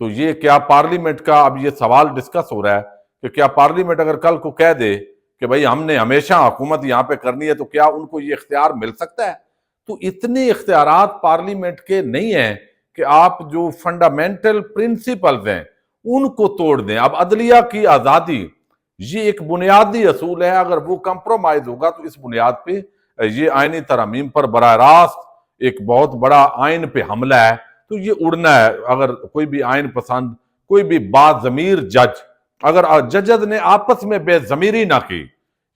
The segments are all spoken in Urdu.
تو یہ کیا پارلیمنٹ کا اب یہ سوال ڈسکس ہو رہا ہے کہ کیا پارلیمنٹ اگر کل کو کہہ دے کہ بھائی ہم نے ہمیشہ حکومت یہاں پہ کرنی ہے تو کیا ان کو یہ اختیار مل سکتا ہے؟ تو اتنے اختیارات پارلیمنٹ کے نہیں ہیں کہ آپ جو فنڈامنٹل پرنسپلز ہیں ان کو توڑ دیں۔ اب عدلیہ کی آزادی یہ ایک بنیادی اصول ہے، اگر وہ کمپرومائز ہوگا تو اس بنیاد پہ یہ آئینی ترامیم پر براہ راست ایک بہت بڑا آئین پہ حملہ ہے، تو یہ اڑنا ہے۔ اگر کوئی بھی آئین پسند، کوئی بھی باضمیر جج، اگر ججز نے آپس میں بے ضمیری نہ کی،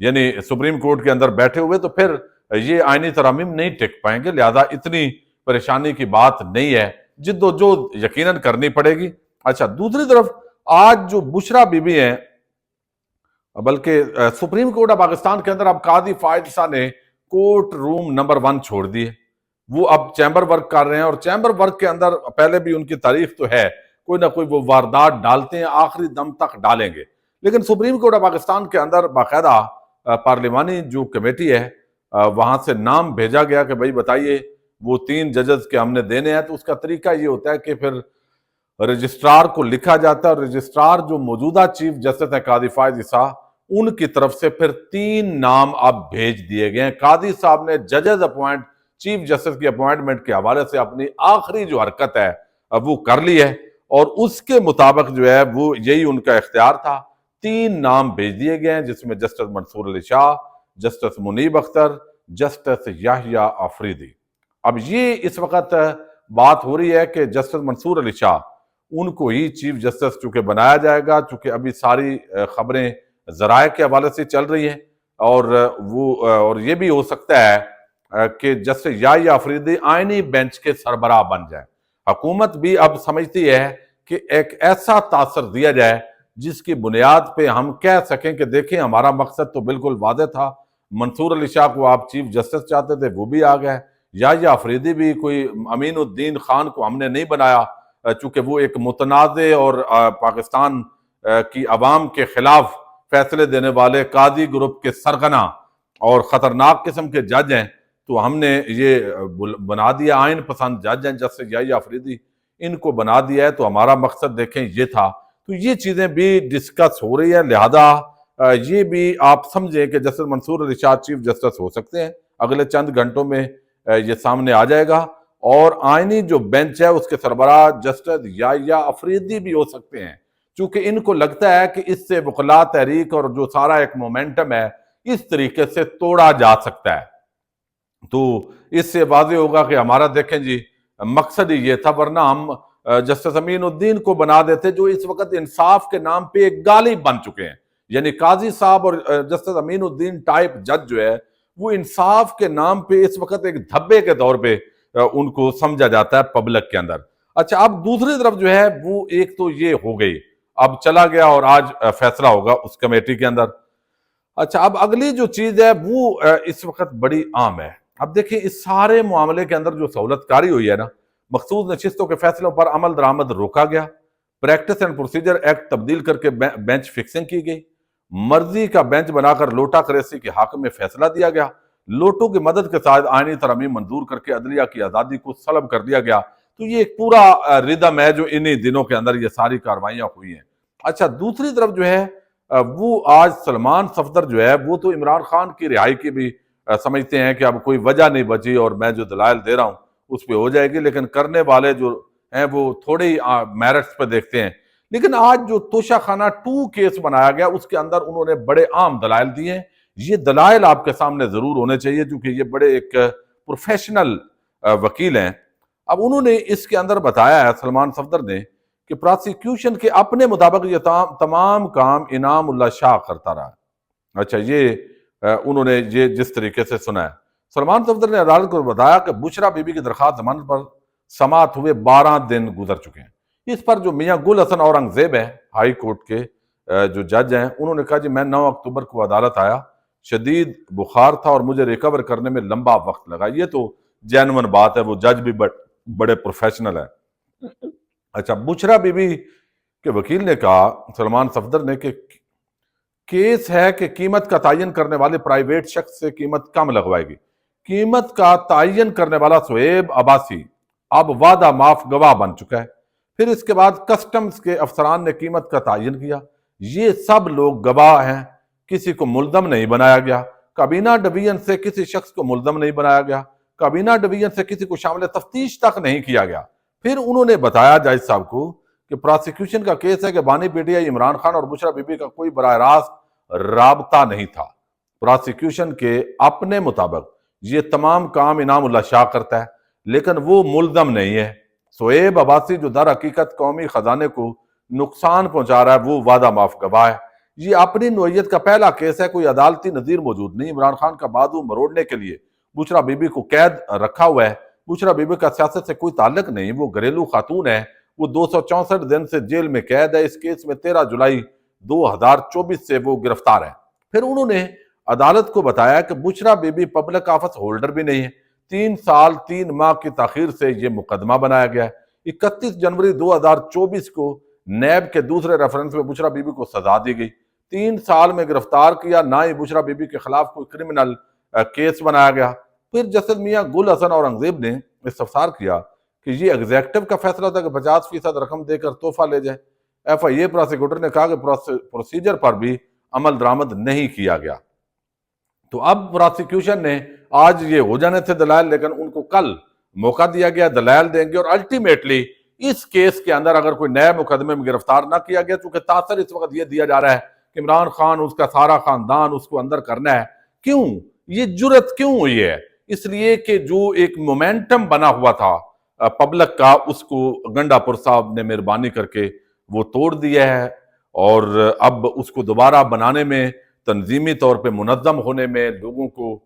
یعنی سپریم کورٹ کے اندر بیٹھے ہوئے، تو پھر یہ آئینی ترامیم نہیں ٹک پائیں گے، لہذا اتنی پریشانی کی بات نہیں ہے، جد و جہد یقیناً کرنی پڑے گی۔ اچھا، دوسری طرف آج جو بشرا بی بی ہیں، بلکہ سپریم کورٹ آف پاکستان کے اندر اب قاضی فائز عیسیٰ نے کورٹ روم نمبر 1 چھوڑ دیے، وہ اب چیمبر ورک کر رہے ہیں، اور چیمبر ورک کے اندر پہلے بھی ان کی تاریخ تو ہے، کوئی نہ کوئی وہ واردات ڈالتے ہیں، آخری دم تک ڈالیں گے، لیکن سپریم کورٹ آف پاکستان کے اندر باقاعدہ پارلیمانی جو کمیٹی ہے وہاں سے نام بھیجا گیا کہ بھائی بتائیے وہ 3 ججز کے ہم نے دینے ہیں، تو اس کا طریقہ یہ ہوتا ہے کہ پھر رجسٹرار کو لکھا جاتا ہے، اور رجسٹرار جو موجودہ چیف جسٹس ہیں قاضی فائز عیسیٰ، ان کی طرف سے پھر 3 نام اب بھیج دیے گئے ہیں۔ قاضی صاحب نے ججز چیف جسٹس کی اپوائنٹمنٹ کے حوالے سے اپنی آخری جو حرکت ہے اب وہ کر لی ہے، اور اس کے مطابق جو ہے وہ یہی ان کا اختیار تھا۔ 3 نام بھیج دیے گئے ہیں، جس میں جسٹس منصور علی شاہ، جسٹس منیب اختر، جسٹس یحییٰ آفریدی۔ اب یہ اس وقت بات ہو رہی ہے کہ جسٹس منصور علی شاہ ان کو ہی چیف جسٹس چونکہ بنایا جائے گا، چونکہ ابھی ساری خبریں ذرائع کے حوالے سے چل رہی ہیں، اور یہ بھی ہو سکتا ہے کہ جسٹس یحییٰ آفریدی آئینی بینچ کے سربراہ بن جائیں۔ حکومت بھی اب سمجھتی ہے کہ ایک ایسا تاثر دیا جائے جس کی بنیاد پہ ہم کہہ سکیں کہ دیکھیں ہمارا مقصد تو بالکل واضح تھا، منصور علی شاہ کو آپ چیف جسٹس چاہتے تھے، وہ بھی آ گئے، یحییٰ آفریدی بھی کوئی امین الدین خان کو ہم نے نہیں بنایا، چونکہ وہ ایک متنازع اور پاکستان کی عوام کے خلاف فیصلے دینے والے قاضی گروپ کے سرغنہ اور خطرناک قسم کے جج ہیں، تو ہم نے یہ بنا دیا، آئین پسند جج ہیں جسٹس یحییٰ آفریدی، ان کو بنا دیا ہے، تو ہمارا مقصد دیکھیں یہ تھا۔ تو یہ چیزیں بھی ڈسکس ہو رہی ہیں، لہذا یہ بھی آپ سمجھیں کہ جسٹس منصور علی شاہ چیف جسٹس ہو سکتے ہیں، اگلے چند گھنٹوں میں یہ سامنے آ جائے گا، اور آئینی جو بینچ ہے اس کے سربراہ جسٹس یحییٰ آفریدی بھی ہو سکتے ہیں، چونکہ ان کو لگتا ہے کہ اس سے وکلاء تحریک اور جو سارا ایک مومنٹم ہے اس طریقے سے توڑا جا سکتا ہے۔ تو اس سے واضح ہوگا کہ ہمارا دیکھیں جی مقصد ہی یہ تھا، ورنہ ہم جسٹس امین الدین کو بنا دیتے، جو اس وقت انصاف کے نام پہ ایک غالب بن چکے ہیں، یعنی قاضی صاحب اور جسٹس امین الدین ٹائپ جج جو ہے وہ انصاف کے نام پہ اس وقت ایک دھبے کے طور پہ ان کو سمجھا جاتا ہے پبلک کے اندر۔ اچھا، اب دوسری طرف جو ہے وہ ایک تو یہ ہو گئی، اب چلا گیا اور آج فیصلہ ہوگا اس کمیٹی کے اندر۔ اچھا، اب اگلی جو چیز ہے وہ اس وقت بڑی عام ہے۔ اب دیکھیں اس سارے معاملے کے اندر جو سہولت کاری ہوئی ہے نا، مخصوص نشستوں کے فیصلوں پر عمل درآمد روکا گیا، پریکٹس اینڈ پروسیجر ایکٹ تبدیل کر کے بینچ فکسنگ کی گئی، مرضی کا بینچ بنا کر لوٹا کریسی کے حق میں فیصلہ دیا گیا، لوٹوں کی مدد کے ساتھ آئینی ترامیم منظور کر کے عدلیہ کی آزادی کو سلب کر دیا گیا۔ تو یہ ایک پورا ردم ہے جو انہی دنوں کے اندر یہ ساری کاروائیاں ہوئی ہیں۔ اچھا، دوسری طرف جو ہے وہ آج سلمان صفدر جو ہے وہ تو عمران خان کی رہائی کی بھی سمجھتے ہیں کہ اب کوئی وجہ نہیں بچی اور میں جو دلائل دے رہا ہوں اس پہ ہو جائے گی، لیکن کرنے والے جو ہیں وہ تھوڑے ہی میرٹس پہ دیکھتے ہیں۔ لیکن آج جو توشہ خانہ 2 کیس بنایا گیا اس کے اندر انہوں نے بڑے عام دلائل دیے ہیں، یہ دلائل آپ کے سامنے ضرور ہونے چاہیے کیونکہ یہ بڑے ایک پروفیشنل وکیل ہیں۔ اب انہوں نے اس کے اندر بتایا ہے سلمان صفدر نے کہ پراسیکیوشن کے اپنے مطابق یہ تمام کام انعام اللہ شاہ کرتا رہا۔ اچھا، یہ انہوں نے یہ جس طریقے سے سنا ہے، سلمان صفدر نے عدالت کو بتایا کہ بشرا بی بی کی درخواست ضمانت پر سماعت ہوئے 12 دن گزر چکے ہیں۔ اس پر جو میاں گل حسن اورنگزیب ہے ہائی کورٹ کے جو جج ہیں، انہوں نے کہا جی میں 9 اکتوبر کو عدالت آیا، شدید بخار تھا اور مجھے ریکور کرنے میں لمبا وقت لگا۔ یہ تو جینون بات ہے، وہ جج بھی بڑے پروفیشنل ہے۔ اچھا، بشرا بی بی کے وکیل نے کہا سلمان صفدر نے کہ کیس ہے کہ قیمت کا تعین کرنے والے پرائیویٹ شخص سے قیمت کم لگوائے گی۔ قیمت کا تعین کرنے والا سہیب عباسی اب وعدہ معاف گواہ بن چکا ہے۔ پھر اس کے بعد کسٹمز کے افسران نے قیمت کا تعین کیا. یہ سب لوگ گواہ ہیں، کسی کو ملزم نہیں بنایا گیا. کابینہ ڈویژن سے کسی شخص کو ملزم نہیں بنایا گیا، کابینہ ڈویژن سے کسی کو شامل تفتیش تک نہیں کیا گیا. پھر انہوں نے بتایا جج صاحب کو کہ پراسیکیوشن کا کیس ہے کہ بانی P T I Imran Khan اور بشرا بی بی کا کوئی براہ راست رابطہ نہیں تھا. پراسیکیوشن کے اپنے مطابق یہ تمام کام انعام اللہ شاہ کرتا ہے، لیکن وہ ملزم نہیں ہے. شعیب عباسی جو در حقیقت قومی خزانے کو نقصان پہنچا رہا ہے وہ وعدہ معاف گواہ ہے. یہ اپنی نوعیت کا پہلا کیس ہے، کوئی عدالتی نظیر موجود نہیں. عمران خان کا بازو مروڑنے کے لیے بشرا بی بی کو قید رکھا ہوا ہے. بشرا بی بی کا سیاست سے کوئی تعلق نہیں، وہ گھریلو خاتون ہے. وہ 264 دن سے جیل میں قید ہے. اس کیس میں 13 جولائی 2024 سے وہ گرفتار ہے. پھر انہوں نے عدالت کو بتایا کہ Bushra Bibi public office holder بھی نہیں ہے. 3 سال 3 ماہ کی تاخیر سے یہ مقدمہ بنایا گیا ہے. 31 جنوری 2024 کو نیب کے دوسرے ریفرنس میں بشرا بی بی کو سزا دی گئی. 3 سال میں گرفتار کیا، نہ ہی بشرا بی بی کے خلاف کوئی کرمنل کیس بنایا گیا. پھر جسٹس میاں گل حسن اورنگزیب نے استفسار کیا کہ یہ ایگزیکٹو کا فیصلہ تھا کہ 50% رقم دے کر تحفہ لے جائے. ایف آئی اے پراسیکیوٹر نے کہا کہ پروسیجر پر بھی عمل درآمد نہیں کیا گیا. تو اب پراسیکیوشن نے آج یہ ہو جانے تھے دلائل، لیکن ان کو کل موقع دیا گیا، دلائل دیں گے. اور الٹیمیٹلی اس کیس کے اندر اگر کوئی نئے مقدمے میں گرفتار نہ کیا گیا، چونکہ تاثر اس وقت یہ دیا جا رہا ہے کہ عمران خان، اس کا سارا خاندان اس کو اندر کرنا ہے. کیوں یہ جرت کیوں ہوئی ہے؟ اس لیے کہ جو ایک مومنٹم بنا ہوا تھا پبلک کا، اس کو گنڈا پور صاحب نے مہربانی کر کے وہ توڑ دیا ہے. اور اب اس کو دوبارہ بنانے میں، تنظیمی طور پہ منظم ہونے میں، لوگوں کو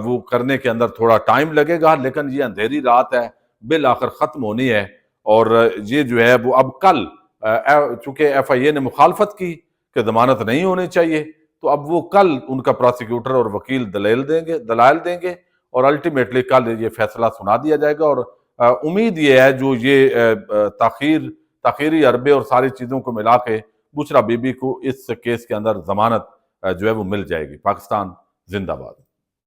وہ کرنے کے اندر تھوڑا ٹائم لگے گا. لیکن یہ اندھیری رات ہے، بالآخر ختم ہونی ہے. اور یہ جو ہے وہ اب کل، چونکہ ایف آئی اے نے مخالفت کی کہ ضمانت نہیں ہونی چاہیے، تو اب وہ کل ان کا پراسیکیوٹر اور وکیل دلائل دیں گے اور الٹیمیٹلی کل یہ فیصلہ سنا دیا جائے گا. اور امید یہ ہے جو یہ تاخیری عربے اور ساری چیزوں کو ملا کے بشرا بی بی کو اس کیس کے اندر ضمانت جو ہے وہ مل جائے گی. پاکستان زندہ باد.